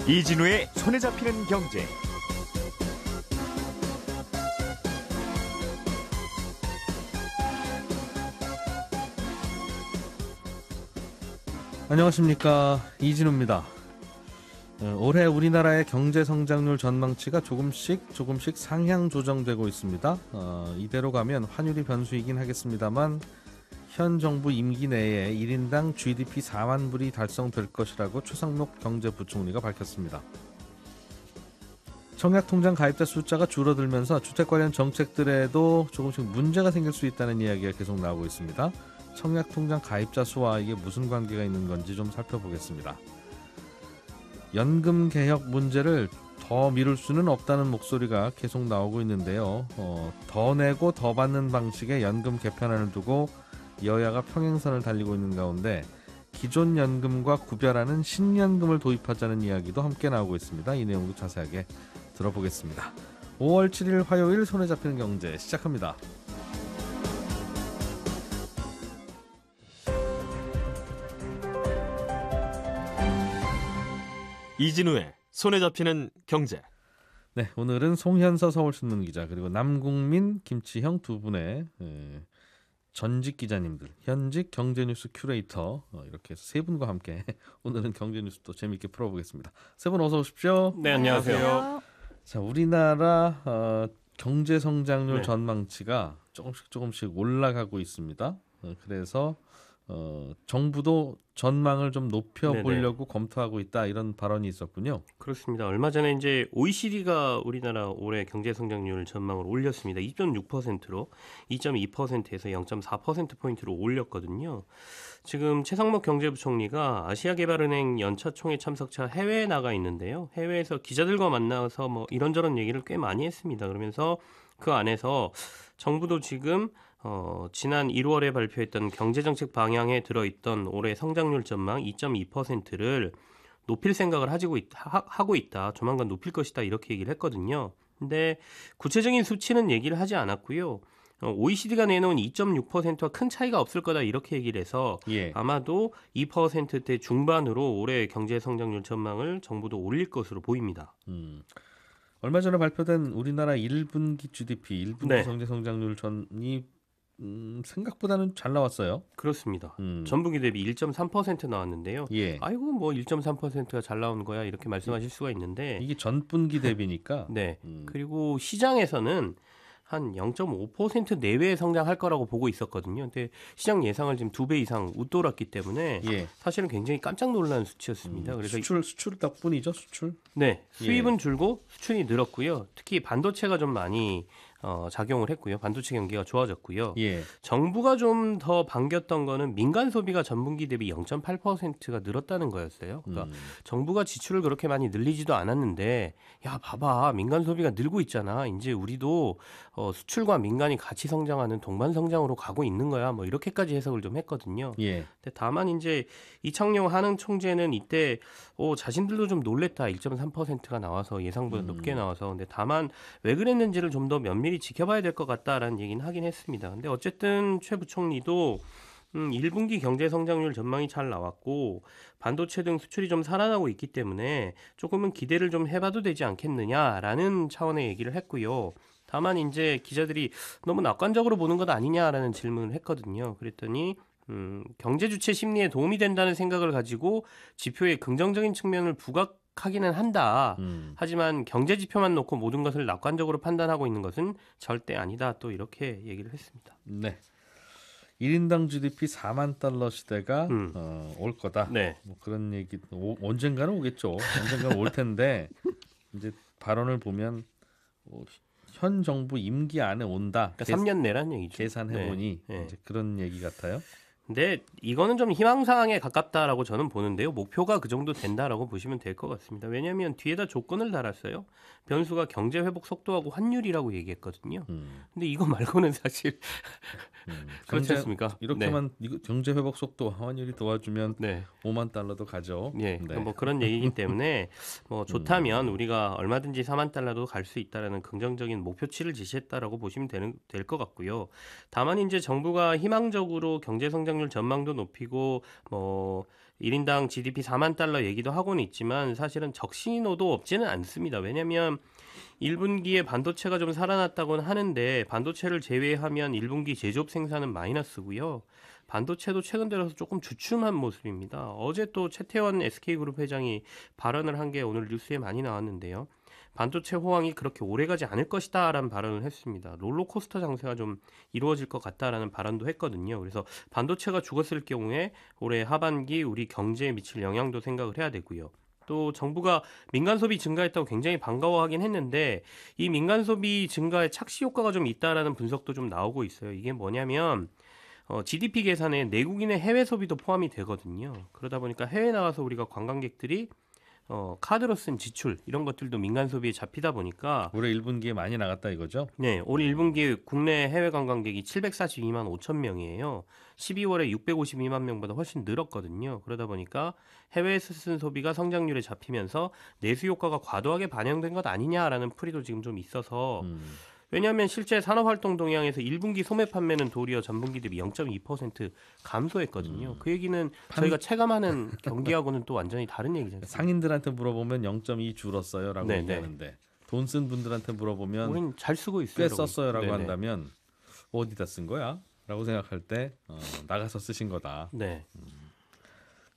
이진우의 손에 잡히는 경제. 안녕하십니까, 이진우입니다. 올해 우리나라의 경제 성장률 전망치가 조금씩 상향 조정되고 있습니다. 이대로 가면 환율이 변수이긴 하겠습니다만 현 정부 임기 내에 1인당 GDP 4만 불이 달성될 것이라고 최상목 경제부총리가 밝혔습니다. 청약통장 가입자 숫자가 줄어들면서 주택 관련 정책들에도 조금씩 문제가 생길 수 있다는 이야기가 계속 나오고 있습니다. 청약통장 가입자 수와 이게 무슨 관계가 있는 건지 좀 살펴보겠습니다. 연금 개혁 문제를 더 미룰 수는 없다는 목소리가 계속 나오고 있는데요. 더 내고 더 받는 방식의 연금 개편안을 두고 여야가 평행선을 달리고 있는 가운데 기존 연금과 구별하는 신연금을 도입하자는 이야기도 함께 나오고 있습니다. 이 내용도 자세하게 들어보겠습니다. 5월 7일 화요일 손에 잡히는 경제 시작합니다. 이진우의 손에 잡히는 경제. 네, 오늘은 송현서 서울신문기자 그리고 남국민, 김치형 두 분의 전직 기자님들, 현직 경제뉴스 큐레이터 이렇게 해서 세 분과 함께 오늘은 경제뉴스도 재미있게 풀어보겠습니다. 세 분 어서 오십시오. 네, 안녕하세요. 자, 우리나라 경제 성장률 네. 전망치가 조금씩 올라가고 있습니다. 그래서 정부도 전망을 좀 높여보려고 검토하고 있다, 이런 발언이 있었군요. 그렇습니다. 얼마 전에 이제 OECD가 우리나라 올해 경제 성장률 전망을 올렸습니다. 2.6%로 2.2%에서 0.4%포인트로 올렸거든요. 지금 최상목 경제부총리가 아시아개발은행 연차 총회 참석차 해외에 나가 있는데요. 해외에서 기자들과 만나서 뭐 이런저런 얘기를 꽤 많이 했습니다. 그러면서 그 안에서 정부도 지금 지난 1월에 발표했던 경제정책 방향에 들어있던 올해 성장률 전망 2.2%를 높일 생각을 하고 있다. 조만간 높일 것이다. 이렇게 얘기를 했거든요. 근데 구체적인 수치는 얘기를 하지 않았고요. OECD가 내놓은 2.6%와 큰 차이가 없을 거다, 이렇게 얘기를 해서 아마도 2%대 중반으로 올해 경제 성장률 전망을 정부도 올릴 것으로 보입니다. 얼마 전에 발표된 우리나라 1분기 GDP, 1분기 네. 경제 성장률 전이 생각보다는 잘 나왔어요. 그렇습니다. 전분기 대비 1.3% 나왔는데요. 아이고 뭐 1.3%가 잘 나온 거야, 이렇게 말씀하실 수가 있는데 이게 전분기 대비니까. 네. 그리고 시장에서는 한 0.5% 내외에 성장할 거라고 보고 있었거든요. 근데 시장 예상을 지금 2배 이상 웃돌았기 때문에 사실은 굉장히 깜짝 놀란 수치였습니다. 그래서 수출 덕분이죠, 수출? 네. 수입은 줄고 수출이 늘었고요. 특히 반도체가 좀 많이 작용을 했고요. 반도체 경기가 좋아졌고요. 정부가 좀 더 반겼던 거는 민간 소비가 전분기 대비 0.8%가 늘었다는 거였어요. 그러니까 정부가 지출을 그렇게 많이 늘리지도 않았는데, 야 봐봐, 민간 소비가 늘고 있잖아. 이제 우리도 수출과 민간이 같이 성장하는 동반 성장으로 가고 있는 거야. 뭐 이렇게까지 해석을 좀 했거든요. 근데 다만 이제 이창용 한흥 총재는 이때 자신들도 좀 놀랬다. 1.3%가 나와서 예상보다 높게 나와서. 근데 다만 왜 그랬는지를 좀 더 면밀히 지켜봐야 될 것 같다라는 얘기는 하긴 했습니다. 근데 어쨌든 최 부총리도 1분기 경제 성장률 전망이 잘 나왔고 반도체 등 수출이 좀 살아나고 있기 때문에 조금은 기대를 좀 해봐도 되지 않겠느냐라는 차원의 얘기를 했고요. 다만 이제 기자들이 너무 낙관적으로 보는 것 아니냐라는 질문을 했거든요. 그랬더니 경제 주체 심리에 도움이 된다는 생각을 가지고 지표의 긍정적인 측면을 부각하기는 한다. 하지만 경제 지표만 놓고 모든 것을 낙관적으로 판단하고 있는 것은 절대 아니다. 또 이렇게 얘기를 했습니다. 네. 1인당 GDP 4만 달러 시대가 올 거다. 뭐 그런 얘기 언젠가는 오겠죠. 언젠가는 올 텐데 이제 발언을 보면 현 정부 임기 안에 온다. 그러니까 3년 내란 얘기죠. 계산해 보니 이제 그런 얘기 같아요. 근데 이거는 좀 희망사항에 가깝다라고 저는 보는데요. 목표가 그 정도 된다라고 보시면 될 것 같습니다. 왜냐하면 뒤에다 조건을 달았어요. 변수가 경제 회복 속도하고 환율이라고 얘기했거든요. 근데 이거 말고는 사실 그렇지 않습니까? 이렇게만 경제 회복 속도와 환율이 도와주면 네. 5만 달러도 가죠. 네. 네. 뭐 그런 얘기이기 때문에 뭐 좋다면 우리가 얼마든지 4만 달러도 갈 수 있다라는 긍정적인 목표치를 제시했다라고 보시면 될 것 같고요. 다만 이제 정부가 희망적으로 경제 성장률 전망도 높이고 뭐 1인당 GDP 4만 달러 얘기도 하고는 있지만 사실은 적신호도 없지는 않습니다. 왜냐하면 1분기에 반도체가 좀 살아났다고는 하는데 반도체를 제외하면 1분기 제조업 생산은 마이너스고요. 반도체도 최근 들어서 조금 주춤한 모습입니다. 어제 또 최태원 SK그룹 회장이 발언을 한 게 오늘 뉴스에 많이 나왔는데요. 반도체 호황이 그렇게 오래가지 않을 것이다라는 발언을 했습니다. 롤러코스터 장세가 좀 이루어질 것 같다라는 발언도 했거든요. 그래서 반도체가 죽었을 경우에 올해 하반기 우리 경제에 미칠 영향도 생각을 해야 되고요. 또 정부가 민간 소비 증가했다고 굉장히 반가워하긴 했는데 이 민간 소비 증가에 착시 효과가 좀 있다라는 분석도 좀 나오고 있어요. 이게 뭐냐면 GDP 계산에 내국인의 해외 소비도 포함이 되거든요. 그러다 보니까 해외 나와서 우리가 관광객들이 카드로 쓴 지출 이런 것들도 민간 소비에 잡히다 보니까 올해 1분기에 많이 나갔다 이거죠? 네, 올 1분기 국내 해외 관광객이 742만 5천 명이에요. 12월에 652만 명보다 훨씬 늘었거든요. 그러다 보니까 해외에서 쓴 소비가 성장률에 잡히면서 내수 효과가 과도하게 반영된 것 아니냐라는 풀이도 지금 좀 있어서 왜냐하면 실제 산업활동 동향에서 1분기 소매 판매는 도리어 전분기 대비 0.2% 감소했거든요. 그 얘기는 저희가 체감하는 경기하고는 또 완전히 다른 얘기잖아요. 상인들한테 물어보면 0.2 줄었어요라고 네네. 얘기하는데 돈 쓴 분들한테 물어보면 우린 잘 쓰고 있어요. 꽤 썼어요라고 네네. 한다면 어디다 쓴 거야? 라고 생각할 때 나가서 쓰신 거다. 네.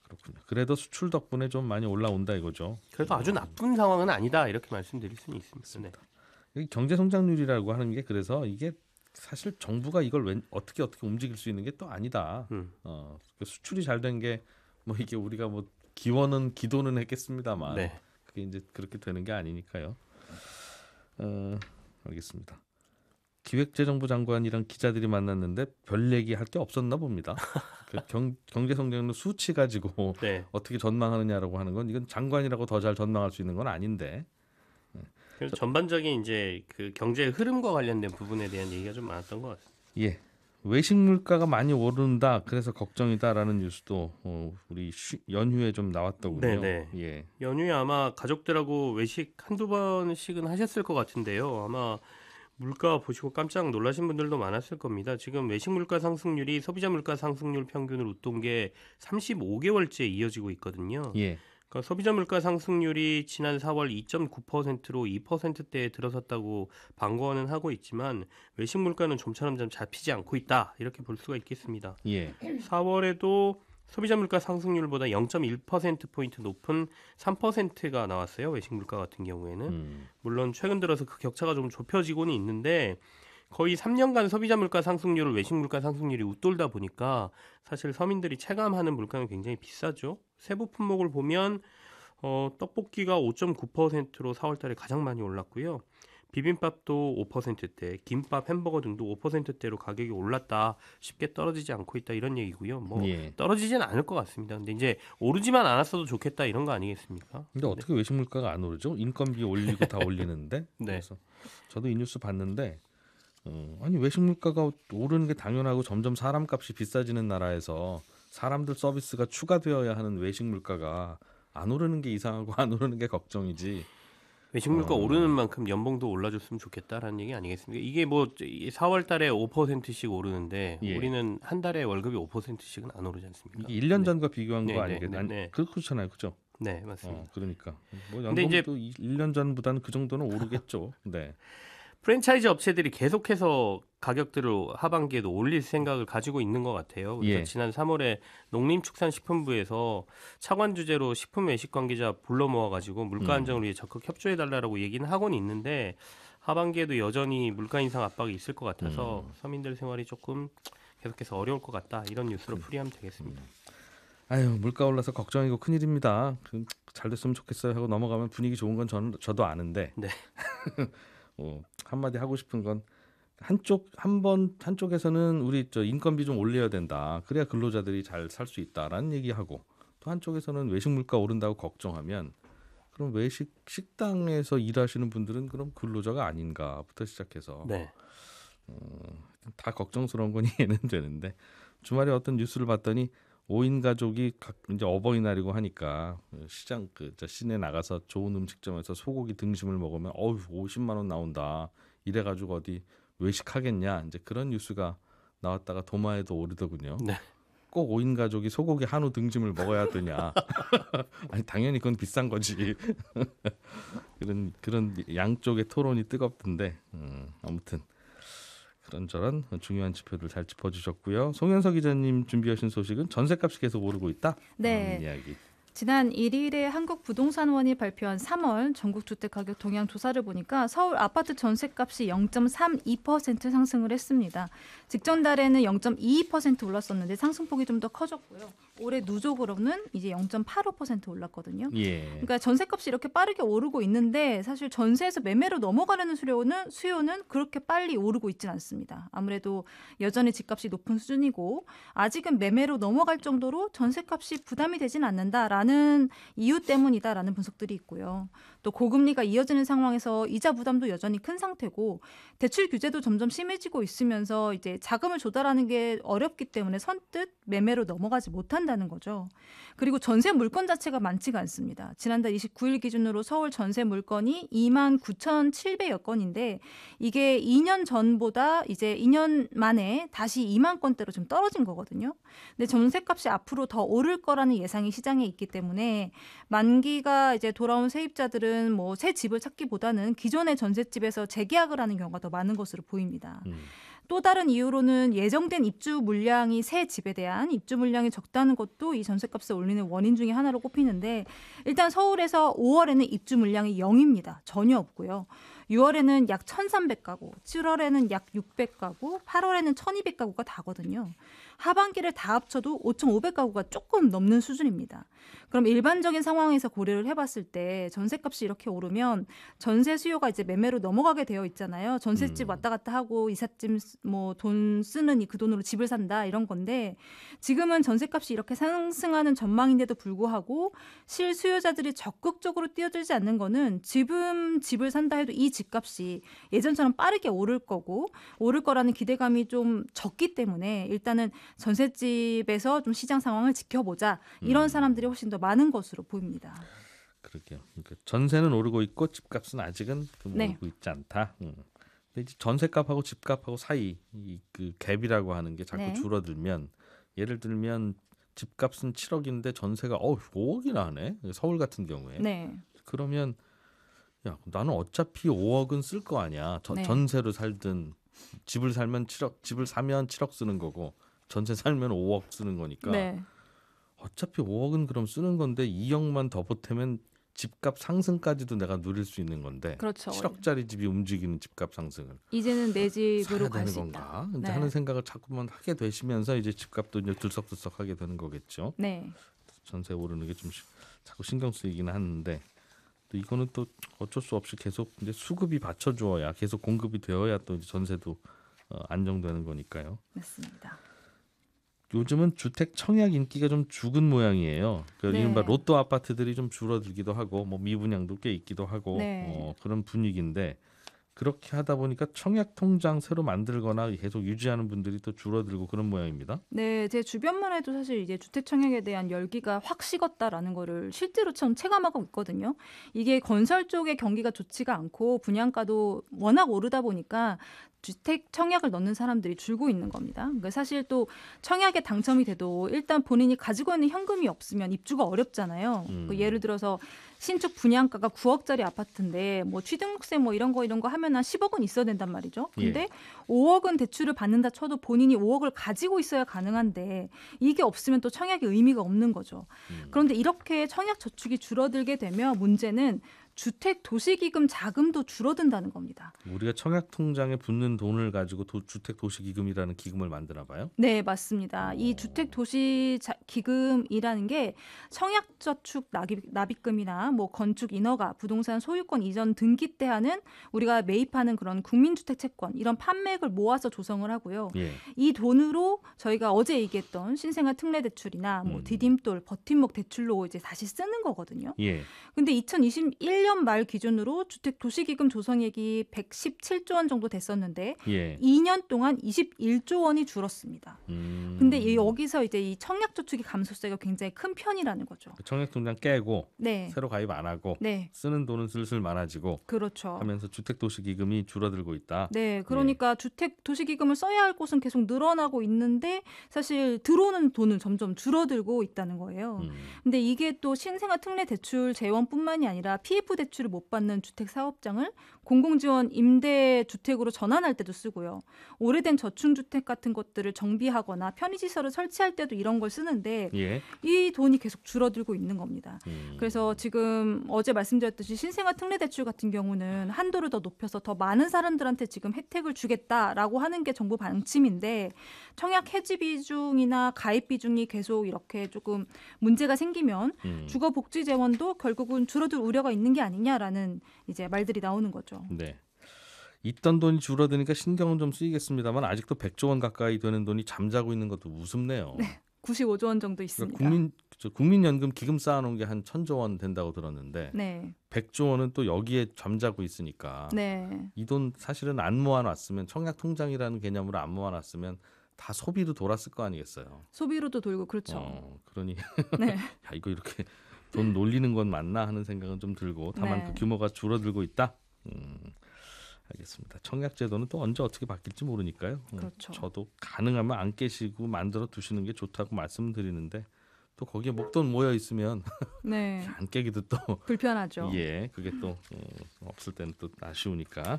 그렇군요. 그래도 수출 덕분에 좀 많이 올라온다 이거죠. 그래도 아주 나쁜 상황은 아니다 이렇게 말씀드릴 수는 있습니다. 네. 여기 경제 성장률이라고 하는 게 그래서 이게 사실 정부가 이걸 어떻게 움직일 수 있는 게 또 아니다. 수출이 잘 된 게 뭐 이게 우리가 뭐 기도는 했겠습니다만 네. 그게 이제 그렇게 되는 게 아니니까요. 알겠습니다. 기획재정부 장관이랑 기자들이 만났는데 별 얘기할 게 없었나 봅니다. 경제 성장률 수치 가지고 네. 어떻게 전망하느냐라고 하는 건 이건 장관이라고 더 잘 전망할 수 있는 건 아닌데. 그래서 전반적인 이제 그 경제 흐름과 관련된 부분에 대한 얘기가 좀 많았던 것 같습니다. 예, 외식 물가가 많이 오른다. 그래서 걱정이다라는 뉴스도 우리 연휴에 좀 나왔더군요. 네네. 예, 연휴에 아마 가족들하고 외식 한두 번씩은 하셨을 것 같은데요. 아마 물가 보시고 깜짝 놀라신 분들도 많았을 겁니다. 지금 외식 물가 상승률이 소비자 물가 상승률 평균을 웃돈 게 35개월째 이어지고 있거든요. 예. 그러니까 소비자 물가 상승률이 지난 4월 2.9%로 2%대에 들어섰다고 반거는 하고 있지만 외식 물가는 좀처럼 좀 잡히지 않고 있다 이렇게 볼 수가 있겠습니다. 예. 4월에도 소비자 물가 상승률보다 0.1%포인트 높은 3%가 나왔어요. 외식 물가 같은 경우에는. 물론 최근 들어서 그 격차가 좀 좁혀지고는 있는데 거의 3년간 소비자 물가 상승률을 외식 물가 상승률이 웃돌다 보니까 사실 서민들이 체감하는 물가는 굉장히 비싸죠. 세부 품목을 보면 떡볶이가 5.9%로 4월 달에 가장 많이 올랐고요. 비빔밥도 5%대, 김밥, 햄버거 등도 5%대로 가격이 올랐다. 쉽게 떨어지지 않고 있다 이런 얘기고요. 뭐 예. 떨어지진 않을 것 같습니다. 근데 이제 오르지만 않았어도 좋겠다 이런 거 아니겠습니까? 근데 어떻게 외식 물가가 안 오르죠? 인건비 올리고 다 올리는데. 네. 그래서 저도 이 뉴스 봤는데 아니 외식 물가가 오르는 게 당연하고 점점 사람값이 비싸지는 나라에서 사람들 서비스가 추가되어야 하는 외식 물가가 안 오르는 게 이상하고 안 오르는 게 걱정이지. 외식 물가 오르는 만큼 연봉도 올라줬으면 좋겠다라는 얘기 아니겠습니까? 이게 뭐 4월 달에 5%씩 오르는데 예. 우리는 한 달에 월급이 5%씩은 안 오르지 않습니까? 이게 1년 전과 비교한 거 네, 아니겠나요? 네, 네. 그렇잖아요, 그죠? 네, 맞습니다. 그러니까 뭐 근데 이제 연봉도 1년 전보다는 그 정도는 오르겠죠. 네. 프랜차이즈 업체들이 계속해서 가격들을 하반기에도 올릴 생각을 가지고 있는 것 같아요. 그래서 예. 지난 3월에 농림축산식품부에서 차관 주제로 식품 외식 관계자 불러 모아가지고 물가 안정을 위해 적극 협조해달라고 얘기는 하고는 있는데 하반기에도 여전히 물가 인상 압박이 있을 것 같아서 서민들 생활이 조금 계속해서 어려울 것 같다. 이런 뉴스로 풀이하면 되겠습니다. 아유 물가 올라서 걱정이고 큰일입니다. 잘 됐으면 좋겠어요 하고 넘어가면 분위기 좋은 건 저도 아는데 네. 한마디 하고 싶은 건 한쪽에서는 우리 인건비 좀 올려야 된다. 그래야 근로자들이 잘 살 수 있다라는 얘기하고, 또 한쪽에서는 외식 물가 오른다고 걱정하면 그럼 식당에서 일하시는 분들은 그럼 근로자가 아닌가부터 시작해서 네. 다 걱정스러운 건 이해는 되는데, 주말에 어떤 뉴스를 봤더니 5인 가족이 이제 어버이날이고 하니까 시장 시내 나가서 좋은 음식점에서 소고기 등심을 먹으면 50만 원 나온다. 이래가지고 어디 외식하겠냐, 이제 그런 뉴스가 나왔다가 도마에도 오르더군요. 네. 꼭 5인 가족이 소고기 한우 등심을 먹어야 되냐? 아니 당연히 그건 비싼 거지. 그런 양쪽의 토론이 뜨겁던데, 아무튼 그런저런 중요한 지표들 잘 짚어주셨고요. 송현석 기자님 준비하신 소식은 전셋값이 계속 오르고 있다. 네. 이야기. 지난 1일에 한국부동산원이 발표한 3월 전국주택가격 동향 조사를 보니까 서울 아파트 전셋값이 0.32% 상승을 했습니다. 직전 달에는 0.22% 올랐었는데 상승폭이 좀 더 커졌고요. 올해 누적으로는 이제 0.85% 올랐거든요. 예. 그러니까 전셋값이 이렇게 빠르게 오르고 있는데 사실 전세에서 매매로 넘어가려는 수요는 그렇게 빨리 오르고 있지는 않습니다. 아무래도 여전히 집값이 높은 수준이고 아직은 매매로 넘어갈 정도로 전셋값이 부담이 되진 않는다라는 이유 때문이다라는 분석들이 있고요. 또 고금리가 이어지는 상황에서 이자 부담도 여전히 큰 상태고 대출 규제도 점점 심해지고 있으면서 이제 자금을 조달하는 게 어렵기 때문에 선뜻 매매로 넘어가지 못한다는 거죠. 그리고 전세 물건 자체가 많지가 않습니다. 지난달 29일 기준으로 서울 전세 물건이 29,700여 건인데 이게 2년 전보다 이제 2년 만에 다시 2만 건대로 좀 떨어진 거거든요. 근데 전세값이 앞으로 더 오를 거라는 예상이 시장에 있기 때문에 만기가 이제 돌아온 세입자들은 뭐 새 집을 찾기보다는 기존의 전셋집에서 재계약을 하는 경우가 더 많은 것으로 보입니다. 또 다른 이유로는 예정된 입주 물량이 새 집에 대한 입주 물량이 적다는 것도 이 전셋값을 올리는 원인 중에 하나로 꼽히는데 일단 서울에서 5월에는 입주 물량이 0입니다. 전혀 없고요. 6월에는 약 1,300가구, 7월에는 약 600가구, 8월에는 1,200가구가 다거든요. 하반기를 다 합쳐도 5,500가구가 조금 넘는 수준입니다. 그럼 일반적인 상황에서 고려를 해봤을 때 전셋값이 이렇게 오르면 전세 수요가 이제 매매로 넘어가게 되어 있잖아요. 전셋집 왔다 갔다 하고 이삿짐 뭐 돈 쓰는 그 돈으로 집을 산다 이런 건데 지금은 전셋값이 이렇게 상승하는 전망인데도 불구하고 실수요자들이 적극적으로 뛰어들지 않는 거는 지금 집을 산다 해도 이 집값이 예전처럼 빠르게 오를 거라는 기대감이 좀 적기 때문에 일단은 전셋집에서 좀 시장 상황을 지켜보자 이런 사람들이 훨씬 더 많은 것으로 보입니다. 그러게요. 그러니까 전세는 오르고 있고 집값은 아직은 오르고 있지 않다. 근데 이제 전세값하고 집값하고 사이 그 갭이라고 하는 게 자꾸 줄어들면, 예를 들면 집값은 7억인데 전세가 5억이나 하네. 서울 같은 경우에. 네. 그러면 야, 나는 어차피 5억은 쓸 거 아니야. 전세로 살든 집을 살면 7억, 집을 사면 7억 쓰는 거고 전세 살면 5억 쓰는 거니까. 네. 어차피 5억은 그럼 쓰는 건데 2억만 더 보태면 집값 상승까지도 내가 누릴 수 있는 건데. 그렇죠. 7억짜리 집이 움직이는 집값 상승을 이제는 내 집으로 사야 갈 되는 수 건가? 있다. 이제 하는 생각을 자꾸만 하게 되시면서 이제 집값도 이제 들썩들썩하게 되는 거겠죠. 네. 전세 오르는 게 좀 자꾸 신경 쓰이긴 하는데, 또 이거는 또 어쩔 수 없이 계속 이제 수급이 받쳐주어야, 계속 공급이 되어야 또 이제 전세도 안정되는 거니까요. 맞습니다. 요즘은 주택 청약 인기가 좀 죽은 모양이에요. 네. 이른바 로또 아파트들이 좀 줄어들기도 하고, 뭐 미분양도 꽤 있기도 하고, 네. 그런 분위기인데, 그렇게 하다 보니까 청약 통장 새로 만들거나 계속 유지하는 분들이 또 줄어들고 그런 모양입니다. 네, 제 주변만 해도 사실 이제 주택 청약에 대한 열기가 확 식었다라는 거를 실제로 좀 체감하고 있거든요. 이게 건설 쪽의 경기가 좋지가 않고 분양가도 워낙 오르다 보니까 주택 청약을 넣는 사람들이 줄고 있는 겁니다. 그러니까 사실 또 청약에 당첨이 돼도 일단 본인이 가지고 있는 현금이 없으면 입주가 어렵잖아요. 예를 들어서 신축 분양가가 9억짜리 아파트인데 뭐 취등록세 뭐 이런 거 하면 한 10억은 있어야 된단 말이죠. 근데 5억은 대출을 받는다 쳐도 본인이 5억을 가지고 있어야 가능한데 이게 없으면 또 청약의 의미가 없는 거죠. 그런데 이렇게 청약 저축이 줄어들게 되면 문제는 주택 도시기금 자금도 줄어든다는 겁니다. 우리가 청약통장에 붙는 돈을 가지고 주택 도시기금이라는 기금을 만드나 봐요? 네, 맞습니다. 이 주택 도시 기금이라는 게 청약저축 납입금이나 뭐 건축 인허가, 부동산 소유권 이전 등기 때 하는 우리가 매입하는 그런 국민주택 채권 이런 판매액을 모아서 조성을 하고요. 예. 이 돈으로 저희가 어제 얘기했던 신생아 특례 대출이나 뭐 디딤돌, 버팀목 대출로 이제 다시 쓰는 거거든요. 예. 근데 2021년 말 기준으로 주택 도시기금 조성액이 117조 원 정도 됐었는데 예. 2년 동안 21조 원이 줄었습니다. 근데 여기서 이제 이 청약저축이 감소세가 굉장히 큰 편이라는 거죠. 청약통장 깨고 네. 새로 가입 안 하고 네. 쓰는 돈은 슬슬 많아지고 그렇죠. 하면서 주택 도시기금이 줄어들고 있다. 네, 그러니까 주택 도시기금을 써야 할 곳은 계속 늘어나고 있는데 사실 들어오는 돈은 점점 줄어들고 있다는 거예요. 근데 이게 또 신생아 특례 대출 재원뿐만이 아니라 PF 대출을 못 받는 주택 사업장을 공공지원 임대주택으로 전환할 때도 쓰고요. 오래된 저층주택 같은 것들을 정비하거나 편의시설을 설치할 때도 이런 걸 쓰는데 예. 이 돈이 계속 줄어들고 있는 겁니다. 그래서 지금 어제 말씀드렸듯이 신생아 특례 대출 같은 경우는 한도를 더 높여서 더 많은 사람들한테 지금 혜택을 주겠다라고 하는 게 정부 방침인데 청약 해지 비중이나 가입 비중이 계속 이렇게 조금 문제가 생기면 주거복지 재원도 결국은 줄어들 우려가 있는 게 아니냐라는 이제 말들이 나오는 거죠. 네. 있던 돈이 줄어드니까 신경은 좀 쓰이겠습니다만 아직도 100조 원 가까이 되는 돈이 잠자고 있는 것도 우습네요. 네. 95조 원 정도 있습니다. 그러니까 국민연금 기금 쌓아놓은 게 한 1,000조 원 된다고 들었는데 네. 100조 원은 또 여기에 잠자고 있으니까 네. 이 돈 사실은 안 모아놨으면 청약통장이라는 개념으로 안 모아놨으면 다 소비로 돌았을 거 아니겠어요. 소비로도 돌고 그렇죠. 그러니 네. 야, 이거 이렇게 돈 놀리는 건 맞나 하는 생각은 좀 들고 다만 네. 그 규모가 줄어들고 있다. 알겠습니다. 청약제도는 또 언제 어떻게 바뀔지 모르니까요. 그렇죠. 저도 가능하면 안 깨시고 만들어 두시는 게 좋다고 말씀드리는데 또 거기에 목돈 모여 있으면 네. 안 깨기도 또 불편하죠. 예, 그게 또 없을 때는 또 아쉬우니까.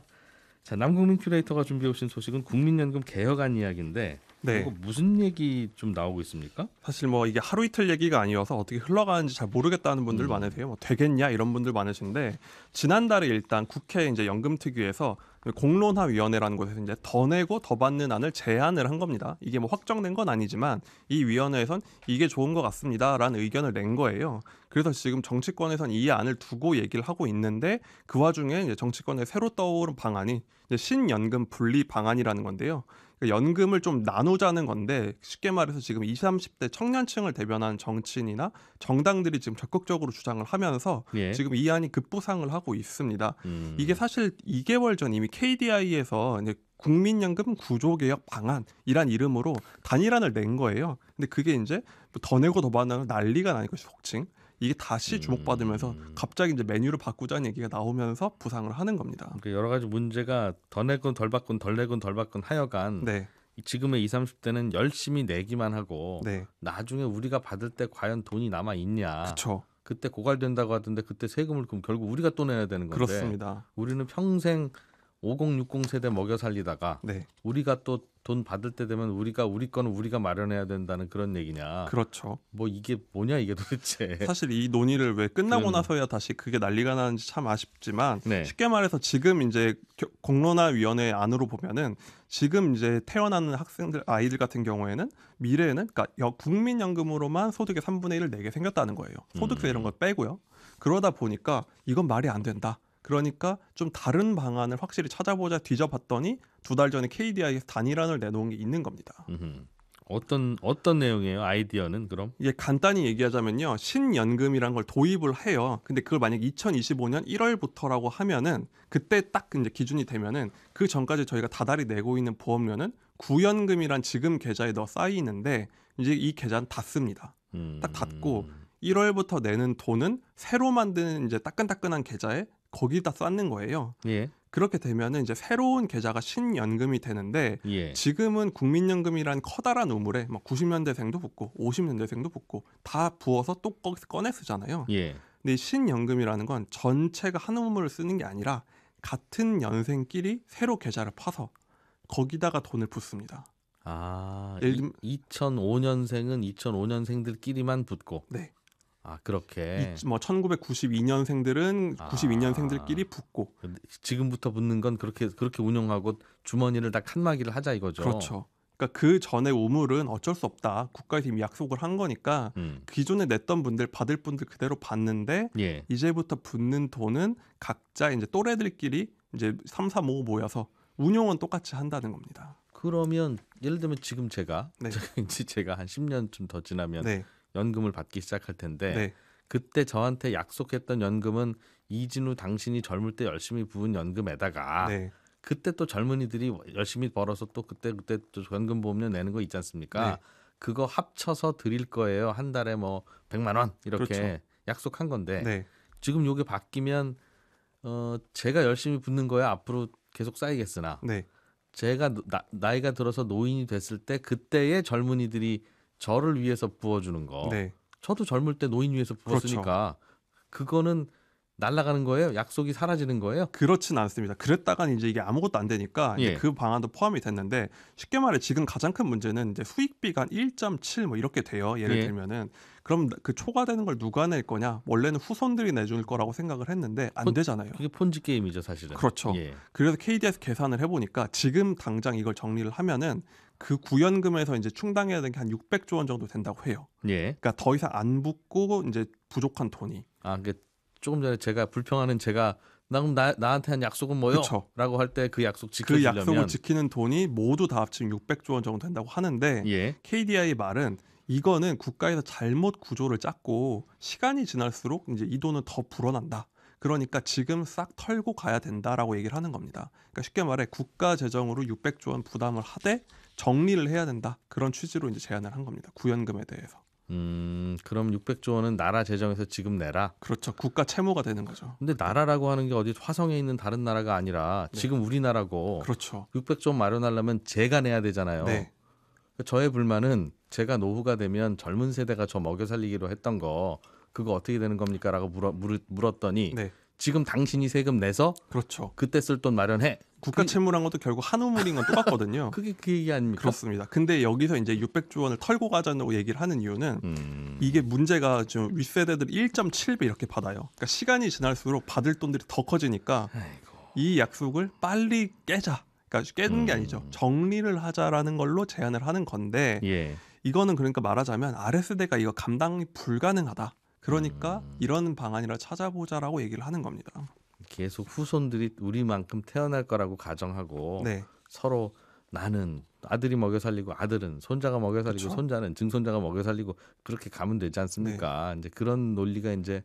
자, 남국민 큐레이터가 준비해 오신 소식은 국민연금 개혁안 이야기인데 네. 이거 무슨 얘기 좀 나오고 있습니까? 사실 뭐 이게 하루 이틀 얘기가 아니어서 어떻게 흘러가는지 잘 모르겠다는 분들 많으세요. 뭐 되겠냐 이런 분들 많으신데 지난달에 일단 국회 이제 연금특위에서 공론화위원회라는 곳에서 이제 더 내고 더 받는 안을 제안을 한 겁니다. 이게 뭐 확정된 건 아니지만 이 위원회에선 이게 좋은 것 같습니다라는 의견을 낸 거예요. 그래서 지금 정치권에선 이 안을 두고 얘기를 하고 있는데 그 와중에 이제 정치권에 새로 떠오른 방안이 이제 신연금 분리 방안이라는 건데요. 연금을 좀 나누자는 건데 쉽게 말해서 지금 20, 30대 청년층을 대변하는 정치인이나 정당들이 지금 적극적으로 주장을 하면서 예. 지금 이 안이 급부상을 하고 있습니다. 이게 사실 2개월 전 이미 KDI에서 이제 국민연금 구조개혁 방안이란 이름으로 단일안을 낸 거예요. 근데 그게 이제 더 내고 더 받는 난리가 나는 것이 속칭. 이게 다시 주목받으면서 갑자기 이제 메뉴를 바꾸자는 얘기가 나오면서 부상을 하는 겁니다. 그러니까 여러 가지 문제가 더 내건 덜 받건 덜 내건 덜 받건 하여간 네. 지금의 20, 30대는 열심히 내기만 하고 네. 나중에 우리가 받을 때 과연 돈이 남아 있냐. 그렇죠. 그때 고갈된다고 하던데 그때 세금을 그럼 결국 우리가 또 내야 되는 건데. 그렇습니다. 우리는 평생 50, 60 세대 먹여 살리다가 네. 우리가 또 돈 받을 때 되면 우리 거는 우리가 마련해야 된다는 그런 얘기냐. 그렇죠. 뭐 이게 뭐냐 이게 도대체. 사실 이 논의를 왜 끝나고 그럼. 나서야 다시 그게 난리가 나는지 참 아쉽지만 네. 쉽게 말해서 지금 이제 공론화위원회 안으로 보면은 지금 이제 태어나는 학생들 아이들 같은 경우에는 미래에는 그러니까 국민연금으로만 소득의 3분의 1을 내게 생겼다는 거예요. 소득세 이런 걸 빼고요. 그러다 보니까 이건 말이 안 된다. 그러니까 좀 다른 방안을 확실히 찾아보자 뒤져봤더니 2달 전에 KDI에서 단일안을 내놓은 게 있는 겁니다. 어떤 내용이에요? 아이디어는 그럼? 이게 간단히 얘기하자면요. 신연금이란 걸 도입을 해요. 근데 그걸 만약 2025년 1월부터라고 하면은 그때 딱 이제 기준이 되면은 그 전까지 저희가 다달이 내고 있는 보험료는 구연금이란 지금 계좌에 넣어 쌓이는데 이제 이 계좌는 닫습니다. 딱 닫고 1월부터 내는 돈은 새로 만드는 이제 따끈따끈한 계좌에 거기다 쌓는 거예요. 예. 그렇게 되면은 이제 새로운 계좌가 신연금이 되는데 예. 지금은 국민연금이란 커다란 우물에 막 90년대생도 붙고 50년대생도 붙고 다 부어서 또 거기서 꺼내 쓰잖아요. 예. 근데 이 신연금이라는 건 전체가 한 우물을 쓰는 게 아니라 같은 연생끼리 새로 계좌를 파서 거기다가 돈을 붓습니다. 아, 예를 들면 2005년생은 2005년생들끼리만 붙고. 네. 아, 그렇게. 1992년생들은 92년생들끼리 붙고. 지금부터 붙는 건 그렇게 운영하고 주머니를 다 칸막이를 하자 이거죠. 그렇죠. 그러니까 그 전에 우물은 어쩔 수 없다. 국가에서 이미 약속을 한 거니까 기존에 냈던 분들 받을 분들 그대로 받는데 예. 이제부터 붙는 돈은 각자 이제 또래들끼리 이제 3, 4, 5 모여서 운용은 똑같이 한다는 겁니다. 그러면 예를 들면 지금 제가 네. 제가 한 10년쯤 더 지나면 네. 연금을 받기 시작할 텐데 네. 그때 저한테 약속했던 연금은 이진우 당신이 젊을 때 열심히 부은 연금에다가 네. 그때 또 젊은이들이 열심히 벌어서 또 그때 또 연금 보험료 내는 거 있지 않습니까? 네. 그거 합쳐서 드릴 거예요. 한 달에 뭐 100만 원 이렇게 그렇죠. 약속한 건데 네. 지금 요게 바뀌면 제가 열심히 붓는 거야 앞으로 계속 쌓이겠으나 네. 제가 나이가 들어서 노인이 됐을 때 그때의 젊은이들이 저를 위해서 부어주는 거. 네. 저도 젊을 때 노인 위해서 부었으니까 그거는 날아가는 거예요? 약속이 사라지는 거예요? 그렇진 않습니다. 그랬다간 이제 이게 아무것도 안 되니까 이제 예. 그 방안도 포함이 됐는데 쉽게 말해 지금 가장 큰 문제는 이제 수익비가 한 1.7 뭐 이렇게 돼요. 예를 예. 들면은 그럼 그 초과되는 걸 누가 낼 거냐? 원래는 후손들이 내줄 거라고 생각을 했는데 안 되잖아요. 그게 폰지 게임이죠, 사실은. 그렇죠. 예. 그래서 KD에서 계산을 해보니까 지금 당장 이걸 정리를 하면은 그 구연금에서 이제 충당해야 되는 게 한 600조 원 정도 된다고 해요. 예. 그러니까 더 이상 안 붙고 이제 부족한 돈이. 아, 그 조금 전에 제가 불평하는 제가 나한테 한 약속은 뭐요? 그쵸. 라고 할 때 그 약속 그 지켜주려면 약속을 지키는 돈이 모두 다 합치면 600조 원 정도 된다고 하는데 예. KDI 말은 이거는 국가에서 잘못 구조를 짰고 시간이 지날수록 이제 이 돈은 더 불어난다. 그러니까 지금 싹 털고 가야 된다라고 얘기를 하는 겁니다. 그러니까 쉽게 말해 국가 재정으로 600조 원 부담을 하되 정리를 해야 된다. 그런 취지로 이제 제안을 한 겁니다. 구연금에 대해서. 그럼 600조 원은 나라 재정에서 지금 내라. 그렇죠. 국가 채무가 되는 거죠. 근데 나라라고 하는 게 어디 화성에 있는 다른 나라가 아니라 네. 지금 우리나라고 그렇죠. 600조 원 마련하려면 제가 내야 되잖아요. 네. 저의 불만은 제가 노후가 되면 젊은 세대가 저 먹여 살리기로 했던 거 그거 어떻게 되는 겁니까? 라고 물었더니 네. 지금 당신이 세금 내서 그렇죠. 그때 쓸 돈 마련해. 국가 채무란 것도 결국 한 우물인 건 똑같거든요. 그게 그 얘기 아닙니까? 그렇습니다. 근데 여기서 이제 600조 원을 털고 가자고 얘기를 하는 이유는 이게 문제가 좀 윗세대들이 1.7배 이렇게 받아요. 그러니까 시간이 지날수록 받을 돈들이 더 커지니까 이 약속을 빨리 깨자. 그러니까 깨는 게 아니죠. 정리를 하자라는 걸로 제안을 하는 건데 예. 이거는 그러니까 말하자면 아래세대가 이거 감당이 불가능하다. 그러니까 이런 방안이라 찾아보자라고 얘기를 하는 겁니다. 계속 후손들이 우리만큼 태어날 거라고 가정하고 네. 서로 나는 아들이 먹여 살리고 아들은 손자가 먹여 살리고 그렇죠. 손자는 증손자가 먹여 살리고 그렇게 가면 되지 않습니까? 이제 그런 논리가 이제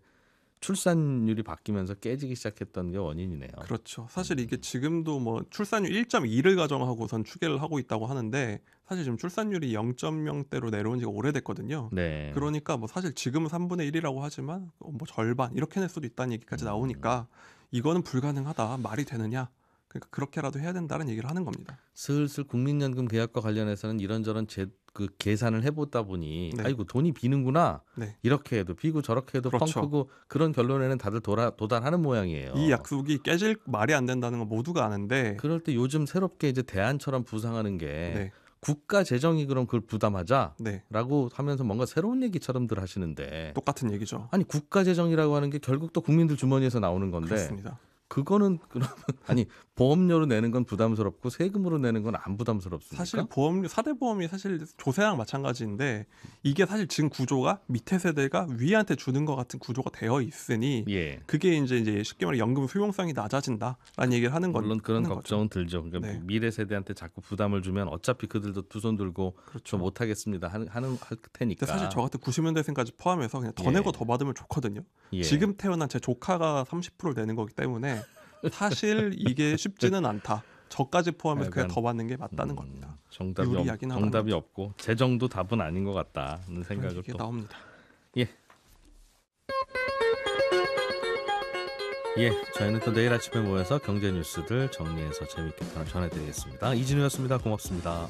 출산율이 바뀌면서 깨지기 시작했던 게 원인이네요. 그렇죠. 사실 이게 지금도 뭐 출산율 1.2를 가정하고선 추계를 하고 있다고 하는데 사실 지금 출산율이 0.0대로 내려온 지가 오래됐거든요. 네. 그러니까 뭐 사실 지금은 3분의 1이라고 하지만 뭐 절반 이렇게 낼 수도 있다는 얘기까지 나오니까 이거는 불가능하다. 말이 되느냐. 그러니까 그렇게라도 해야 된다는 얘기를 하는 겁니다. 슬슬 국민연금 계약과 관련해서는 이런저런 그 계산을 해보다 보니 네. 아이고 돈이 비는구나. 네. 이렇게 해도 비고 저렇게 해도 그렇죠. 펑크고 그런 결론에는 다들 도달하는 모양이에요. 이 약속이 깨질 말이 안 된다는 건 모두가 아는데 그럴 때 요즘 새롭게 이제 대안처럼 부상하는 게 네. 국가 재정이 그럼 그걸 부담하자라고 네. 하면서 뭔가 새로운 얘기처럼들 하시는데 똑같은 얘기죠. 아니 국가 재정이라고 하는 게 결국 또 국민들 주머니에서 나오는 건데 그렇습니다. 그거는 그러면 아니 보험료로 내는 건 부담스럽고 세금으로 내는 건 안 부담스럽습니까? 사실 보험료 4대 보험이 사실 조세랑 마찬가지인데 이게 사실 지금 구조가 밑에 세대가 위한테 주는 것 같은 구조가 되어 있으니 예. 그게 이제 쉽게 말해 연금 수용성이 낮아진다라는 얘기를 하는 건 물론 그런 하는 걱정은 들죠. 그러니까 네. 미래 세대한테 자꾸 부담을 주면 어차피 그들도 두 손 들고 그렇죠. 저 못하겠습니다 할 테니까. 근데 사실 저 같은 90년대생까지 포함해서 그냥 더 예. 내고 더 받으면 좋거든요. 예. 지금 태어난 제 조카가 30%를 내는 거기 때문에 사실 이게 쉽지는 않다. 저까지 포함해서 그냥 더 받는 게 맞다는 겁니다. 유리하긴 하다는 정답이 거죠. 없고 재정도 답은 아닌 것 같다는 그런 생각을 얘기가 또. 나옵니다. 예, 저희는 또 내일 아침에 모여서 경제 뉴스들 정리해서 재밌게 전해드리겠습니다. 이진우였습니다. 고맙습니다.